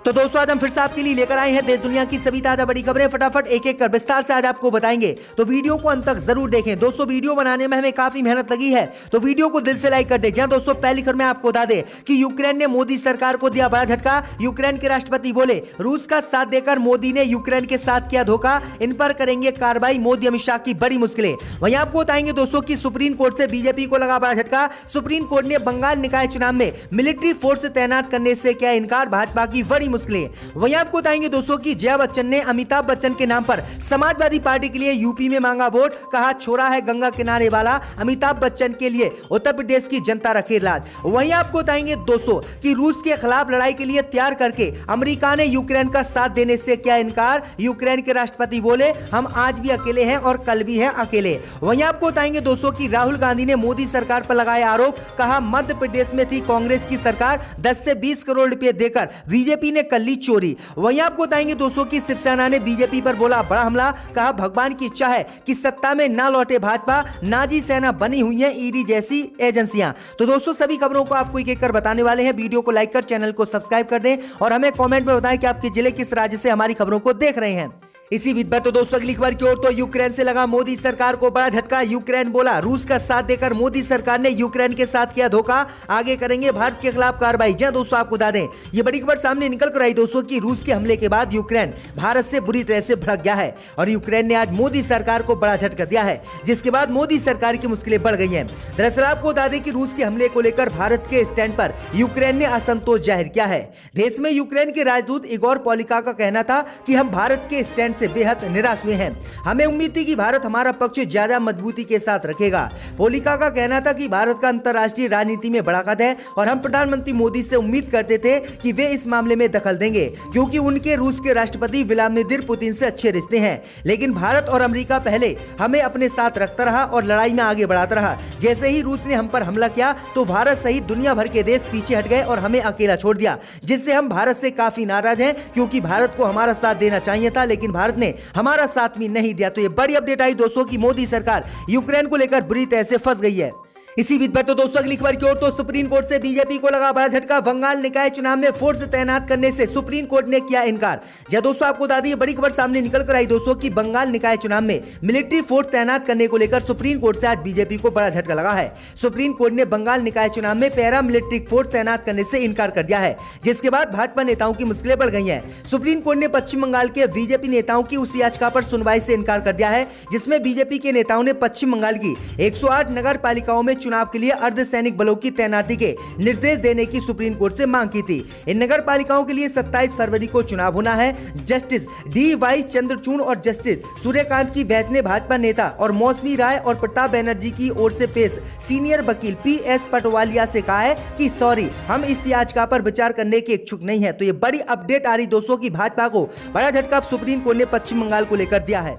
तो दोस्तों आज हम फिर से आपके लिए लेकर आए हैं देश दुनिया की सभी ताजा बड़ी खबरें। फटाफट एक एक कर विस्तार से आज आपको बताएंगे, तो वीडियो को अंत तक जरूर देखें। दोस्तों वीडियो बनाने में हमें काफी मेहनत लगी है, तो वीडियो को दिल से लाइक कर दें। जहां दोस्तों पहली खबर में आपको बता दें कि यूक्रेन ने मोदी सरकार को दिया बड़ा झटका। यूक्रेन के राष्ट्रपति बोले रूस का साथ देकर मोदी ने यूक्रेन के साथ किया धोखा, इन पर करेंगे कार्रवाई। मोदी अमित शाह की बड़ी मुश्किलें। वहीं आपको बताएंगे दोस्तों की सुप्रीम कोर्ट से बीजेपी को लगा बड़ा झटका। सुप्रीम कोर्ट ने बंगाल निकाय चुनाव में मिलिट्री फोर्स तैनात करने से किया इनकार, भाजपा की बड़ी मुश्किलें। वहीं आपको बताएंगे दोस्तों की जया बच्चन ने अमिताभ बच्चन के नाम पर समाजवादी पार्टी के लिए यूपी में मांगा वोट, कहा छोरा है गंगा किनारे वाला। अमिताभ बच्चन के लिए उत्तर प्रदेश की जनता रखे लाज। वहीं आपको बताएंगे दोस्तों कि रूस के खिलाफ लड़ाई के लिए तैयार करके अमेरिका ने यूक्रेन का साथ देने से किया इनकार। यूक्रेन के राष्ट्रपति बोले हम आज भी अकेले हैं और कल भी हैं अकेले। वहीं आपको बताएंगे दोस्तों की राहुल गांधी ने मोदी सरकार पर लगाया आरोप, कहा मध्य प्रदेश में थी कांग्रेस की सरकार, 10 से 20 करोड़ रुपए देकर बीजेपी ने कर ली चोरी। वहीं आपको बताएंगे दोस्तों की शिवसेना ने बीजेपी पर बोला बड़ा हमला, कहा भगवान की इच्छा है कि सत्ता में ना लौटे भाजपा, नाजी सेना बनी हुई है ईडी जैसी एजेंसियां। तो दोस्तों सभी खबरों को आपको एक एक कर बताने वाले हैं। वीडियो को लाइक कर चैनल को सब्सक्राइब कर दें और हमें कमेंट में बताएं कि आपके जिले किस राज्य से हमारी खबरों को देख रहे हैं। इसी बीच पर तो दोस्तों अगली खबर की ओर, तो यूक्रेन से लगा मोदी सरकार को बड़ा झटका। यूक्रेन बोला रूस का साथ देकर मोदी सरकार ने यूक्रेन के साथ किया धोखा, आगे करेंगे भारत के खिलाफ कार्रवाई। जहां दोस्तों आपको बता दें ये बड़ी खबर सामने निकल कर आई दोस्तों कि रूस के हमले के बाद यूक्रेन भारत से बुरी तरह से भड़क गया है और यूक्रेन ने आज मोदी सरकार को बड़ा झटका दिया है, जिसके बाद मोदी सरकार की मुश्किलें बढ़ गई हैं। दरअसल आपको बता दें कि रूस के हमले को लेकर भारत के स्टैंड पर यूक्रेन ने असंतोष जाहिर किया है। देश में यूक्रेन के राजदूत इगोर पोलिका का कहना था कि हम भारत के स्टैंड से बेहद निराश हुए हैं, हमें उम्मीद थी कि भारत हमारा पक्ष ज्यादा मजबूती के साथ रखेगा। पोलिका का कहना था कि भारत का अंतर्राष्ट्रीय राजनीति में बड़ा कद है और हम प्रधानमंत्री मोदी से उम्मीद करते थे कि वे इस मामले में दखल देंगे, क्योंकि उनके रूस के राष्ट्रपति व्लादिमीर पुतिन से अच्छे रिश्ते हैं। लेकिन भारत और अमेरिका पहले हमें अपने साथ रखता रहा और लड़ाई में आगे बढ़ाता रहा। जैसे ही रूस ने हम पर हमला किया तो भारत सहित दुनिया भर के देश पीछे हट गए और हमें अकेला छोड़ दिया, जिससे हम भारत से काफी नाराज हैं, क्योंकि भारत को हमारा साथ देना चाहिए था लेकिन भारत ने हमारा साथ भी नहीं दिया। तो ये बड़ी अपडेट आई दोस्तों की मोदी सरकार यूक्रेन को लेकर बुरी तरह से फंस गई है। इसी बीच पर तो दोस्तों अगली खबर की ओर, तो सुप्रीम कोर्ट से बीजेपी को लगा बड़ा झटका। बंगाल निकाय चुनाव में फोर्स तैनात करने से सुप्रीम कोर्ट ने किया इनकार। जब दोस्तों आपको बता दें बड़ी खबर सामने निकल कर आई दोस्तों कि बंगाल निकाय चुनाव में मिलिट्री फोर्स तैनात करने को लेकर सुप्रीम कोर्ट से आज बीजेपी को बड़ा झटका लगा है। सुप्रीम कोर्ट ने बंगाल निकाय चुनाव में पैरा मिलिट्री फोर्स तैनात करने से इनकार कर दिया है, जिसके बाद भाजपा नेताओं की मुश्किलें बढ़ गई है। सुप्रीम कोर्ट ने पश्चिम बंगाल के बीजेपी नेताओं की उस याचिका पर सुनवाई से इनकार कर दिया है, जिसमें बीजेपी के नेताओं ने पश्चिम बंगाल की 108 नगर पालिकाओं में चुनाव के लिए अर्धसैनिक बलों की तैनाती के निर्देश देने की सुप्रीम कोर्ट से मांग की थी। इन नगर पालिकाओं के लिए 27 फरवरी को चुनाव होना है। Justice D.Y.. चंद्रचूड़ और जस्टिस सूर्यकांत की बहस ने भाजपा नेता और मौसमी राय और प्रताप बनर्जी की ओर से पेश सीनियर वकील पी.एस. पटवालिया से कहा है कि सॉरी, हम इस याचिका पर विचार करने के इच्छुक नहीं है। तो ये बड़ी अपडेट आ रही दोस्तों की भाजपा को बड़ा झटका सुप्रीम कोर्ट ने पश्चिम बंगाल को लेकर दिया है।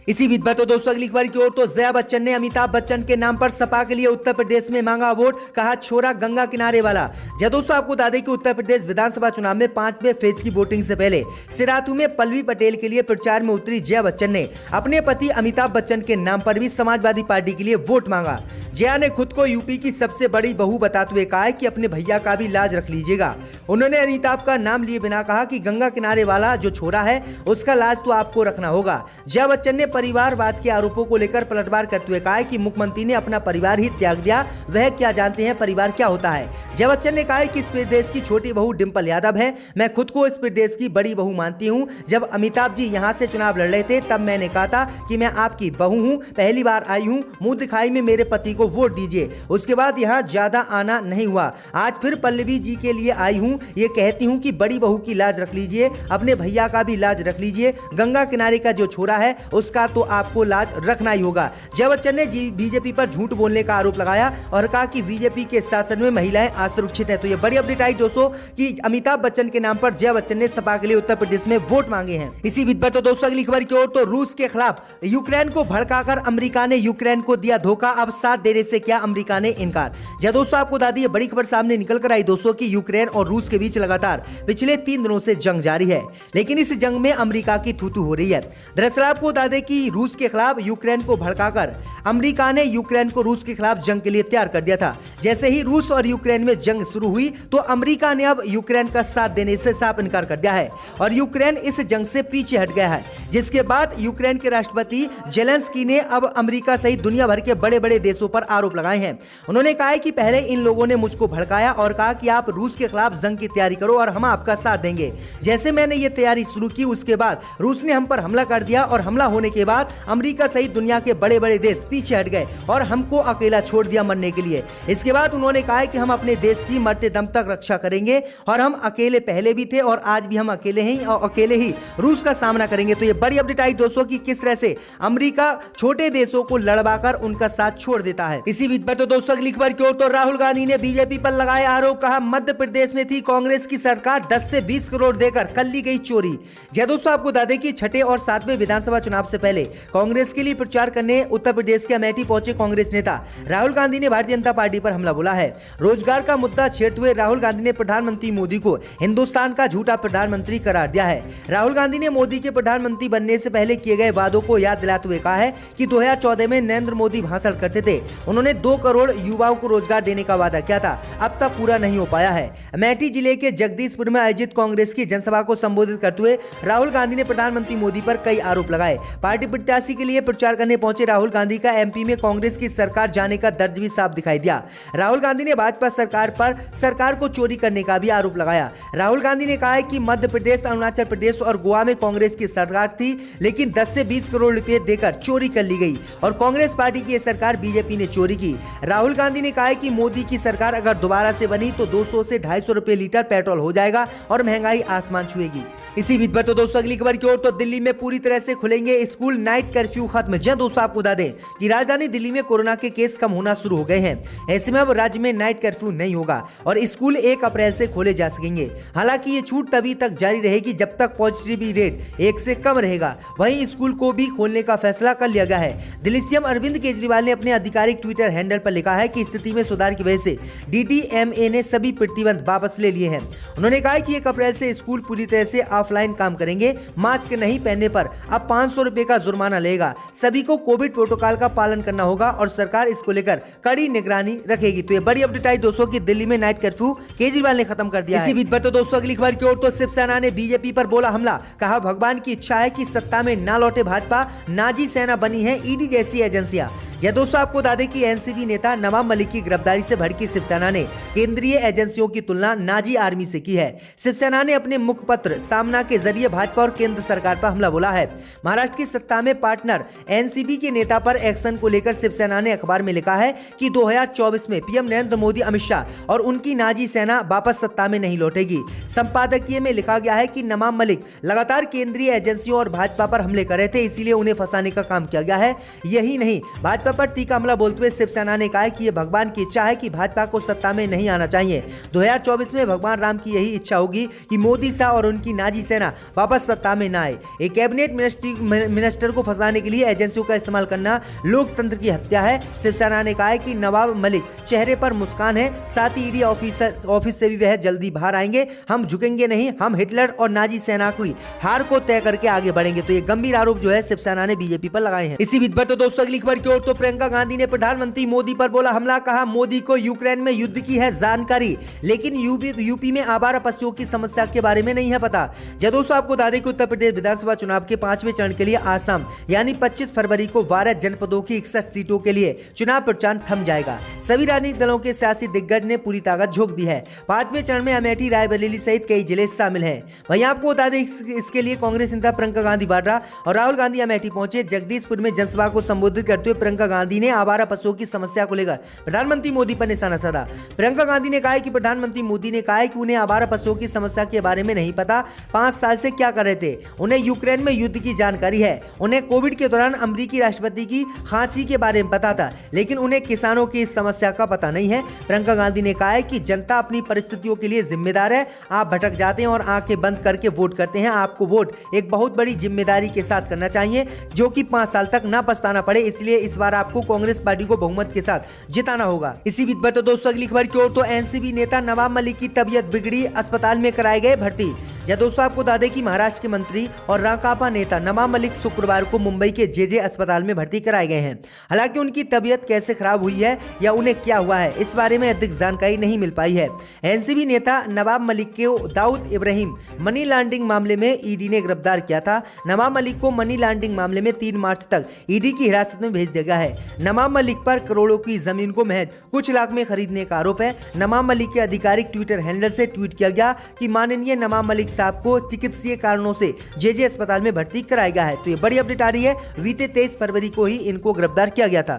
इसी बीच पर तो दोस्तों अगली खबर की ओर, तो जया बच्चन ने अमिताभ बच्चन के नाम पर सपा के लिए उत्तर प्रदेश में मांगा वोट, कहा छोरा गंगा किनारे वाला। जब दोस्तों आपको बता दें कि उत्तर प्रदेश विधानसभा चुनाव में 5वें फेज की वोटिंग से पहले सिराथू में पल्लवी पटेल के लिए प्रचार में उतरी जया बच्चन ने अपने पति अमिताभ बच्चन के नाम पर भी समाजवादी पार्टी के लिए वोट मांगा। जया ने खुद को यूपी की सबसे बड़ी बहू बताते हुए कहा है कि अपने भैया का भी लाज रख लीजिएगा। उन्होंने अमिताभ का नाम लिए बिना कहा कि गंगा किनारे वाला जो छोरा है उसका लाज तो आपको रखना होगा। जया बच्चन ने परिवारवाद के आरोपों को लेकर पलटवार करते हुए कहा कि मुख्यमंत्री ने अपना परिवार ही त्याग दिया, वह क्या जानते हैं परिवार क्या होता है। जया बच्चन ने कहा कि इस प्रदेश की छोटी बहू डिंपल यादव है, मैं खुद को इस प्रदेश की बड़ी बहू मानती हूँ। जब अमिताभ जी यहाँ से चुनाव लड़ रहे थे तब मैंने कहा था कि मैं आपकी बहू हूँ, पहली बार आई हूँ, मुंह दिखाई में मेरे पति को वोट दीजिए। उसके बाद यहाँ ज्यादा आना नहीं हुआ, आज फिर पल्लवी जी के लिए आई हूँ, ये कहती हूँ कि बड़ी बहू की लाज रख लीजिए, अपने भैया का भी लाज रख लीजिए, गंगा किनारे का जो छोरा है उसका तो आपको लाज रखना ही होगा। जया बच्चन ने बीजेपी पर झूठ बोलने का आरोप लगाया और कहा कि बीजेपी के शासन में महिलाएं असुरक्षित है। तो ये बड़ी अपडेट आई दोस्तों कि अमिताभ बच्चन के नाम पर जया बच्चन ने सपा के लिए उत्तर प्रदेश में वोट मांगे हैं। इसी बीच पर तो दोस्तों अगली खबर की ओर, तो रूस के खिलाफ यूक्रेन को भड़काकर अमेरिका ने यूक्रेन को दिया धोखा, अब साथ देने से किया अमेरिका ने इनकार। जब दोस्तों आपको बता दी बड़ी खबर सामने निकल कर आई दोस्तों कि यूक्रेन और रूस के बीच लगातार पिछले 3 दिनों से जंग जारी है, लेकिन इस जंग में अमेरिका की थू-थू हो रही है। दरअसल आपको बता दें कि रूस के खिलाफ यूक्रेन को भड़काकर अमेरिका ने यूक्रेन को रूस के खिलाफ जंग के लिए तैयार कर दिया था। जैसे ही रूस और यूक्रेन में जंग शुरू हुई तो अमेरिका ने अब यूक्रेन का साथ देने से साफ इनकार कर दिया है और यूक्रेन इस जंग से पीछे हट गया है, जिसके बाद यूक्रेन के राष्ट्रपति जेलेंस्की ने अब अमेरिका सहित दुनिया भर के बड़े बड़े देशों पर आरोप लगाए हैं। उन्होंने कहा है कि पहले इन लोगों ने मुझको भड़काया और कहा कि आप रूस के खिलाफ जंग की तैयारी करो और हम आपका साथ देंगे। जैसे मैंने ये तैयारी शुरू की उसके बाद रूस ने हम पर हमला कर दिया और हमला होने के बाद अमेरिका सहित दुनिया के बड़े बड़े देश पीछे हट गए और हमको अकेला छोड़ दिया मरने के लिए। इसके बाद उन्होंने कहा है कि हम अपने देश की मरते दम तक रक्षा करेंगे और हम अकेले पहले भी थे और आज भी हम अकेले हैं और अकेले ही रूस का सामना करेंगे। तो ये बड़ी अपडेट आई दोस्तों की किस तरह से अमेरिका छोटे देशों को लड़वाकर उनका साथ छोड़ देता है। इसी बीच पर तो दोस्तों अगली खबर की ओर तो राहुल गांधी ने बीजेपी पर लगाए आरोप, कहा मध्य प्रदेश में थी कांग्रेस की सरकार, 10 से 20 करोड़ देकर कर ली गई चोरी। जय दोस्तों आपको बता दें कि छठे और 7वें विधानसभा चुनाव से पहले कांग्रेस के लिए प्रचार करने उत्तर प्रदेश के अमेठी पहुंचे कांग्रेस नेता राहुल गांधी ने भारतीय जनता पार्टी पर हमला बोला है। रोजगार का मुद्दा छेड़ते हुए राहुल गांधी ने प्रधानमंत्री मोदी को हिंदुस्तान का झूठा प्रधानमंत्री करार दिया है। राहुल गांधी ने मोदी के प्रधानमंत्री बनने से पहले किए गए वादों को याद दिलाते हुए कहा है कि 2014 में नरेंद्र मोदी भाषण करते थे, उन्होंने 2 करोड़ युवाओं को रोजगार देने का वादा किया था, अब तक पूरा नहीं हो पाया है। अमेठी जिले के जगदीशपुर में आयोजित कांग्रेस की जनसभा को संबोधित करते हुए राहुल गांधी ने प्रधानमंत्री मोदी पर कई आरोप लगाए। पार्टी प्रत्याशी के लिए प्रचार करने पहुंचे राहुल गांधी का एमपी में कांग्रेस की सरकार जाने का दर्द भी साफ दिखाई दिया। राहुल गांधी ने भाजपा सरकार पर सरकार को चोरी करने का भी आरोप लगाया। राहुल गांधी ने कहा है कि मध्य प्रदेश, अरुणाचल प्रदेश और गोवा में कांग्रेस की सरकार थी, लेकिन 10 से 20 करोड़ रुपए देकर चोरी कर ली गई और कांग्रेस पार्टी की सरकार बीजेपी ने चोरी की। राहुल गांधी ने कहा है कि मोदी की सरकार अगर दोबारा से बनी तो 200 से 250 रुपए लीटर पेट्रोल हो जाएगा और महंगाई आसमान छुएगी। इसी बीच पर तो दोस्तों अगली खबर की ओर तो दिल्ली में पूरी तरह से खुलेंगे स्कूल, नाइट कर्फ्यू खत्म। जी दोस्तों आपको बता दें कि राजधानी दिल्ली में कोरोना के केस कम होना शुरू हो गए हैं। ऐसे में अब राज्य में नाइट कर्फ्यू नहीं होगा और स्कूल 1 अप्रैल से खोले जा सकेंगे। हालांकि ये छूट तभी तक जारी रहेगी जब तक पॉजिटिविटी रेट 1 से कम रहेगा। वहीं स्कूल को भी खोलने का फैसला कर लिया गया है। दिल्ली सीएम अरविंद केजरीवाल ने अपने आधिकारिक ट्विटर हैंडल पर लिखा है कि स्थिति में सुधार की वजह से डीडीएमए ने सभी प्रतिबंध वापस ले लिए हैं। उन्होंने कहा कि 1 अप्रैल से स्कूल पूरी तरह से ऑफलाइन काम करेंगे। मास्क नहीं पहनने पर अब 500 रुपए का जुर्माना लगेगा। सभी को कोविड प्रोटोकॉल का पालन करना होगा और सरकार इसको लेकर कड़ी निगरानी रखेगी। तो ये बड़ी अपडेट आई दोस्तों की दिल्ली में नाइट कर्फ्यू केजरीवाल ने खत्म कर दिया। इसी बीच पर तो दोस्तों अगली खबर की ओर तो शिवसेना ने बीजेपी पर बोला हमला, कहा भगवान की इच्छा है कि सत्ता में ना लौटे भाजपा, नाजी सेना बनी है ईडी जैसी एजेंसियां। यह दोस्तों आपको बता दें कि एनसीबी नेता नवाब मलिक की गिरफ्तारी से भड़की शिवसेना ने केंद्रीय एजेंसियों की तुलना नाजी आर्मी से की है। शिवसेना ने अपने मुखपत्र सामना के जरिए भाजपा और केंद्र सरकार पर हमला बोला है। महाराष्ट्र की सत्ता में पार्टनर एनसीबी के नेता पर एक्शन को लेकर शिवसेना ने अखबार में लिखा है कि 2024 में पीएम नरेंद्र मोदी, अमित शाह और उनकी नाजी सेना वापस सत्ता में नहीं लौटेगी। संपादकीय में लिखा गया है कि नवाब मलिक लगातार केंद्रीय एजेंसियों और भाजपा पर हमले कर रहे थे, इसीलिए उन्हें फंसाने का काम किया गया है। यही नहीं, भाजपा पर तीखा हमला बोलते हुए शिवसेना ने कहा कि यह भगवान की इच्छा है कि भाजपा को सत्ता में नहीं आना चाहिए। 2024 में भगवान राम की यही इच्छा होगी कि मोदी शाह और उनकी नाजी सेना वापस सत्ता में ना आए। एक कैबिनेट मिनिस्टर को फंसाने के लिए एजेंसियों का इस्तेमाल करना लोकतंत्र की हत्या है। शिवसेना ने कहा है कि नवाब मलिक चेहरे पर मुस्कान है, साथ ही ईडी ऑफिस से भी वह जल्दी बाहर आएंगे। हम झुकेंगे नहीं, हम हिटलर और नाजी सेना की हार को तय करके आगे बढ़ेंगे। तो ये गंभीर आरोप जो है शिवसेना ने बीजेपी पर लगाए हैं। इसी बीच पर तो दोस्तों अगली खबर की ओर तो प्रियंका गांधी ने प्रधानमंत्री मोदी पर बोला हमला, कहा मोदी को यूक्रेन में युद्ध की है जानकारी, लेकिन यूपी में आवारा पशुओं की समस्या के बारे में नहीं है पता। जब दोस्तों आपको बता दें कि उत्तर प्रदेश विधानसभा चुनाव के 5वें चरण के लिए आसाम यानी 25 फरवरी को 12 जनपदों की 61 सीटों के लिए चुनाव प्रचार थम जाएगा। सभी राजनीतिक दलों के सियासी दिग्गज ने पूरी ताकत झोंक दी है। 5वें चरण में अमेठी, रायबरेली सहित कई जिले शामिल हैं। वहीं आपको बता दें इसके लिए कांग्रेस नेता प्रियंका गांधी वाड्रा और राहुल गांधी अमेठी पहुंचे। जगदीशपुर में जनसभा को संबोधित करते हुए प्रियंका गांधी ने आवारा पशुओं की समस्या को लेकर प्रधानमंत्री मोदी पर निशाना साधा। प्रियंका गांधी ने कहा कि प्रधानमंत्री मोदी ने कहा है कि उन्हें आवारा पशुओं की समस्या के बारे में नहीं पता, 5 साल से क्या कर रहे थे। उन्हें यूक्रेन में युद्ध की जानकारी है, उन्हें कोविड के दौरान अमेरिकी राष्ट्रपति की खांसी के बारे में पता था, लेकिन उन्हें किसानों की इस समस्या का पता नहीं है। प्रियंका गांधी ने कहा है कि जनता अपनी परिस्थितियों के लिए जिम्मेदार है। आप भटक जाते हैं और आंखें बंद करके वोट करते हैं। आपको वोट एक बहुत बड़ी जिम्मेदारी के साथ करना चाहिए, जो कि 5 साल तक ना पछताना पड़े। इसलिए इस बार आपको कांग्रेस पार्टी को बहुमत के साथ जिताना होगा। इसी बीच पर तो दोस्तों अगली खबर की ओर तो एनसीबी नेता नवाब मलिक की तबीयत बिगड़ी, अस्पताल में कराए गए भर्ती। या दोस्तों आपको बता दें कि महाराष्ट्र के मंत्री और राकापा नेता नवाब मलिक शुक्रवार को मुंबई के जेजे अस्पताल में भर्ती कराए गए हैं। हालांकि उनकी तबीयत कैसे खराब हुई है या उन्हें क्या हुआ है, इस बारे में अधिक जानकारी नहीं मिल पाई है। एनसीबी नेता नवाब मलिक को दाऊद इब्राहिम मनी लॉन्ड्रिंग मामले में ईडी ने गिरफ्तार किया था। नवाब मलिक को मनी लॉन्ड्रिंग मामले में 3 मार्च तक ईडी की हिरासत में भेज दिया गया है। नवाब मलिक पर करोड़ों की जमीन को महज कुछ लाख में खरीदने का आरोप है। नवाब मलिक के आधिकारिक ट्विटर हैंडल से ट्वीट किया गया कि माननीय नवाब मलिक साहब को चिकित्सीय कारणों से जेजे अस्पताल में भर्ती कराया गया है। तो ये बड़ी अपडेट आ रही है, बीते 23 फरवरी को ही इनको गिरफ्तार किया गया था।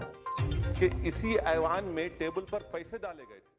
कि इसी ऐवान में टेबल पर पैसे डाले गए थे।